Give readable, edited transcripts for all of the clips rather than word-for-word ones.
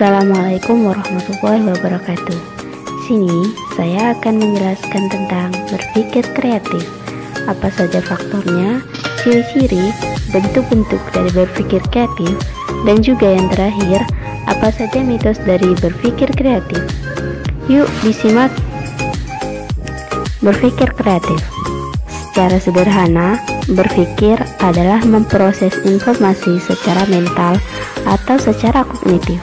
Assalamualaikum warahmatullahi wabarakatuh. Sini saya akan menjelaskan tentang berpikir kreatif. Apa saja faktornya, ciri-ciri, bentuk-bentuk dari berpikir kreatif, dan juga yang terakhir, apa saja mitos dari berpikir kreatif. Yuk disimak. Berpikir kreatif. Secara sederhana, berpikir adalah memproses informasi secara mental atau secara kognitif.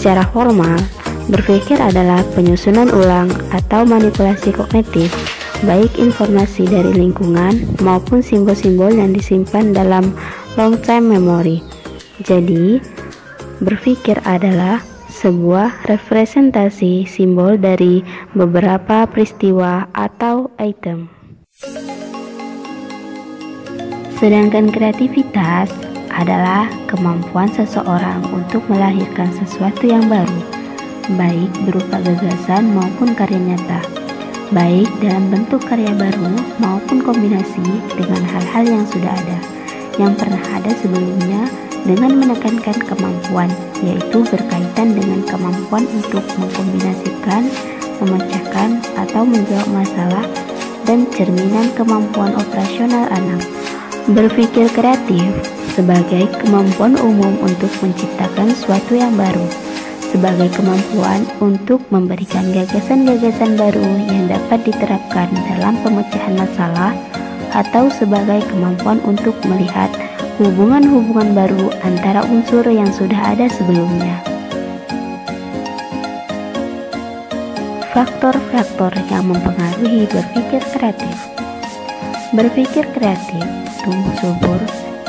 Secara formal, berpikir adalah penyusunan ulang atau manipulasi kognitif, baik informasi dari lingkungan maupun simbol-simbol yang disimpan dalam long-term memory. Jadi, berpikir adalah sebuah representasi simbol dari beberapa peristiwa atau item. Sedangkan kreativitas adalah kemampuan seseorang untuk melahirkan sesuatu yang baru, baik berupa gagasan maupun karya nyata, baik dalam bentuk karya baru maupun kombinasi dengan hal-hal yang sudah ada, yang pernah ada sebelumnya, dengan menekankan kemampuan, yaitu berkaitan dengan kemampuan untuk mengkombinasikan, memecahkan, atau menjawab masalah, dan cerminan kemampuan operasional anak. Berpikir kreatif sebagai kemampuan umum untuk menciptakan sesuatu yang baru, sebagai kemampuan untuk memberikan gagasan-gagasan baru yang dapat diterapkan dalam pemecahan masalah, atau sebagai kemampuan untuk melihat hubungan-hubungan baru antara unsur yang sudah ada sebelumnya. Faktor-faktor yang mempengaruhi berpikir kreatif. Berpikir kreatif tumbuh subur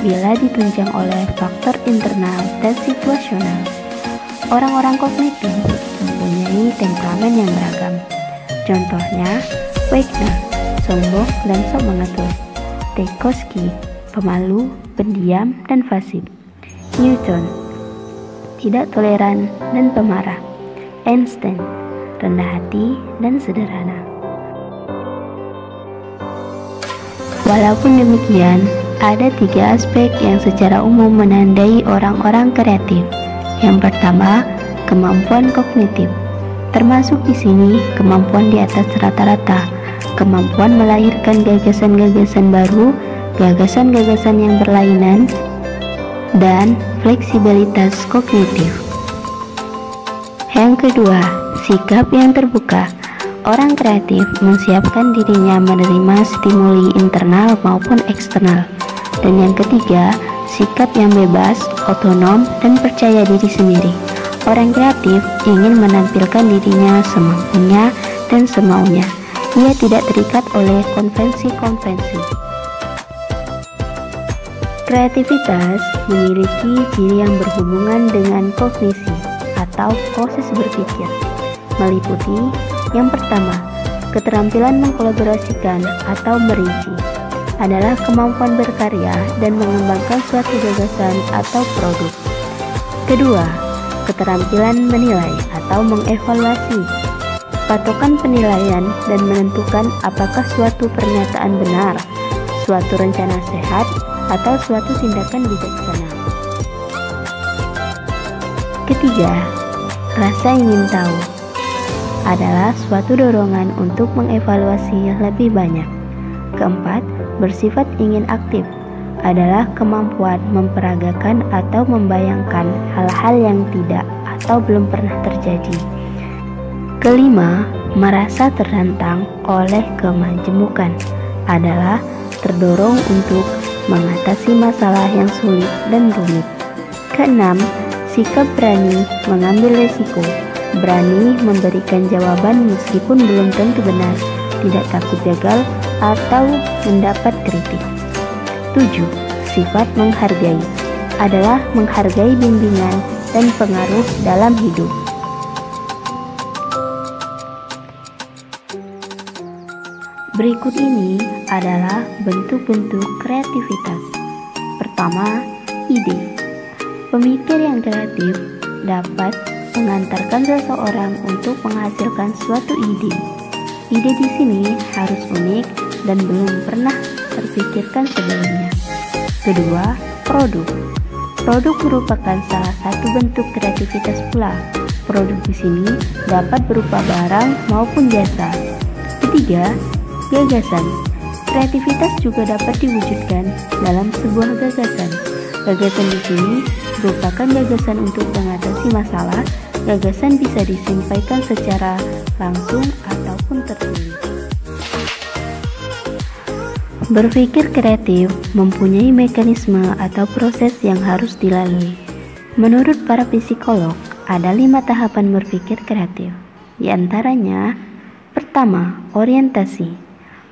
bila ditunjang oleh faktor internal dan situasional. Orang-orang kognitif mempunyai temperamen yang beragam. Contohnya, Wagner, sombong dan sok mengatur. Tchaikovsky, pemalu, pendiam, dan fasih. Newton, tidak toleran dan pemarah. Einstein, rendah hati dan sederhana. Walaupun demikian, ada 3 aspek yang secara umum menandai orang-orang kreatif. Yang pertama, kemampuan kognitif. Termasuk di sini kemampuan di atas rata-rata, kemampuan melahirkan gagasan-gagasan baru, gagasan-gagasan yang berlainan, dan fleksibilitas kognitif. Yang kedua, sikap yang terbuka. Orang kreatif menyiapkan dirinya menerima stimuli internal maupun eksternal. Dan yang ketiga, sikap yang bebas, otonom, dan percaya diri sendiri. Orang kreatif ingin menampilkan dirinya semampunya dan semaunya. Ia tidak terikat oleh konvensi-konvensi. Kreativitas memiliki ciri yang berhubungan dengan kognisi atau proses berpikir, meliputi yang pertama, keterampilan mengkolaborasikan atau merinci adalah kemampuan berkarya dan mengembangkan suatu gagasan atau produk. Kedua, keterampilan menilai atau mengevaluasi, patokan penilaian dan menentukan apakah suatu pernyataan benar, suatu rencana sehat, atau suatu tindakan bijaksana. Ketiga, rasa ingin tahu adalah suatu dorongan untuk mengevaluasi lebih banyak. Keempat, bersifat ingin aktif adalah kemampuan memperagakan atau membayangkan hal-hal yang tidak atau belum pernah terjadi. Kelima, merasa tertantang oleh kemajemukan adalah terdorong untuk mengatasi masalah yang sulit dan rumit. Keenam, sikap berani mengambil resiko, berani memberikan jawaban meskipun belum tentu benar, tidak takut gagal atau mendapat kritik. 7. Sifat menghargai adalah menghargai bimbingan dan pengaruh dalam hidup. Berikut ini adalah bentuk-bentuk kreativitas. Pertama, ide. Pemikir yang kreatif dapat mengantarkan seseorang untuk menghasilkan suatu ide. Ide di sini harus unik dan belum pernah terpikirkan sebelumnya. Kedua, produk. Produk merupakan salah satu bentuk kreativitas pula. Produk di sini dapat berupa barang maupun jasa. Ketiga, gagasan. Kreativitas juga dapat diwujudkan dalam sebuah gagasan. Gagasan di sini merupakan gagasan untuk mengatasi masalah. Gagasan bisa disampaikan secara langsung ataupun tertulis. Berpikir kreatif mempunyai mekanisme atau proses yang harus dilalui. Menurut para psikolog, ada 5 tahapan berpikir kreatif. Di antaranya, pertama, orientasi.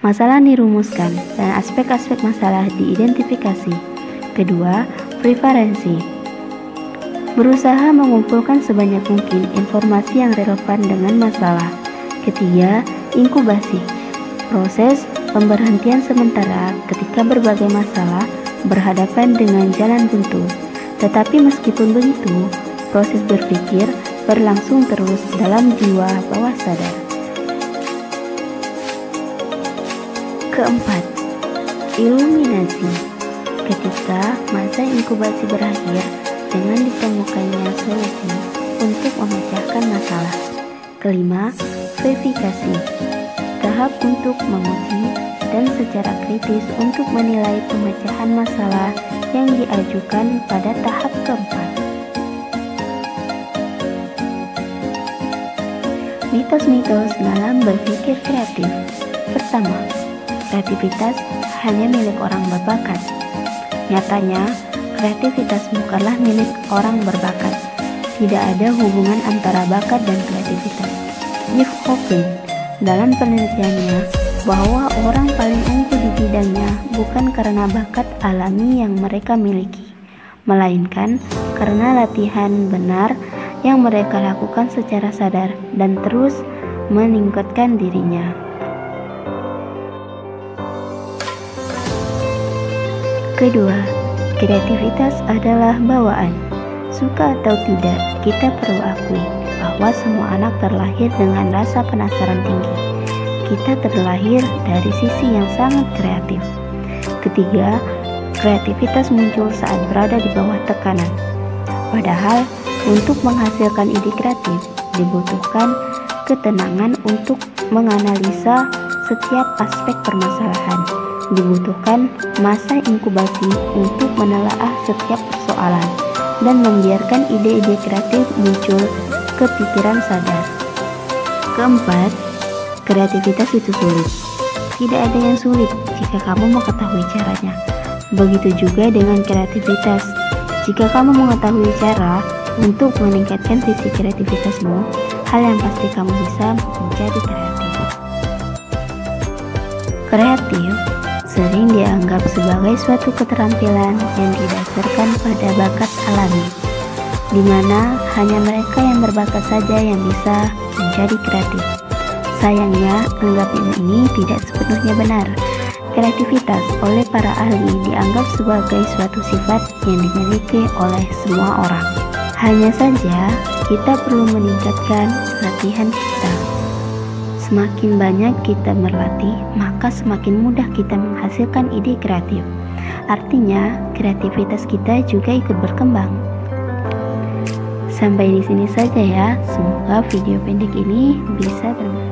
Masalah dirumuskan dan aspek-aspek masalah diidentifikasi. Kedua, preferensi. Berusaha mengumpulkan sebanyak mungkin informasi yang relevan dengan masalah. Ketiga, inkubasi. Proses pemberhentian sementara ketika berbagai masalah berhadapan dengan jalan buntu. Tetapi meskipun begitu, proses berpikir berlangsung terus dalam jiwa bawah sadar. Keempat, iluminasi. Ketika masa inkubasi berakhir dengan ditemukannya solusi untuk memecahkan masalah. Kelima, verifikasi. Tahap untuk menguji dan secara kritis untuk menilai pemecahan masalah yang diajukan pada tahap keempat. Mitos-mitos dalam berpikir kreatif. Pertama, kreativitas hanya milik orang berbakat. Nyatanya, kreativitas bukanlah milik orang berbakat. Tidak ada hubungan antara bakat dan kreativitas. Jeff Hawkins dalam penelitiannya bahwa orang paling unggul di bidangnya bukan karena bakat alami yang mereka miliki, melainkan karena latihan benar yang mereka lakukan secara sadar dan terus meningkatkan dirinya. Kedua, kreativitas adalah bawaan. Suka atau tidak, kita perlu akui bahwa semua anak terlahir dengan rasa penasaran tinggi. Kita terlahir dari sisi yang sangat kreatif. Ketiga, kreativitas muncul saat berada di bawah tekanan. Padahal, untuk menghasilkan ide kreatif, dibutuhkan ketenangan untuk menganalisa setiap aspek permasalahan. Dibutuhkan masa inkubasi untuk menelaah setiap persoalan dan membiarkan ide-ide kreatif muncul ke pikiran sadar. Keempat, kreativitas itu sulit. Tidak ada yang sulit jika kamu mengetahui caranya. Begitu juga dengan kreativitas. Jika kamu mengetahui cara untuk meningkatkan sisi kreativitasmu, hal yang pasti kamu bisa menjadi kreatif. Kreatif sering dianggap sebagai suatu keterampilan yang didasarkan pada bakat alami, di mana hanya mereka yang berbakat saja yang bisa menjadi kreatif. Sayangnya, anggapan ini tidak sepenuhnya benar. Kreativitas oleh para ahli dianggap sebagai suatu sifat yang dimiliki oleh semua orang. Hanya saja, kita perlu meningkatkan latihan kita. Semakin banyak kita berlatih, maka semakin mudah kita menghasilkan ide kreatif. Artinya, kreativitas kita juga ikut berkembang. Sampai di sini saja ya. Semoga video pendek ini bisa bermanfaat.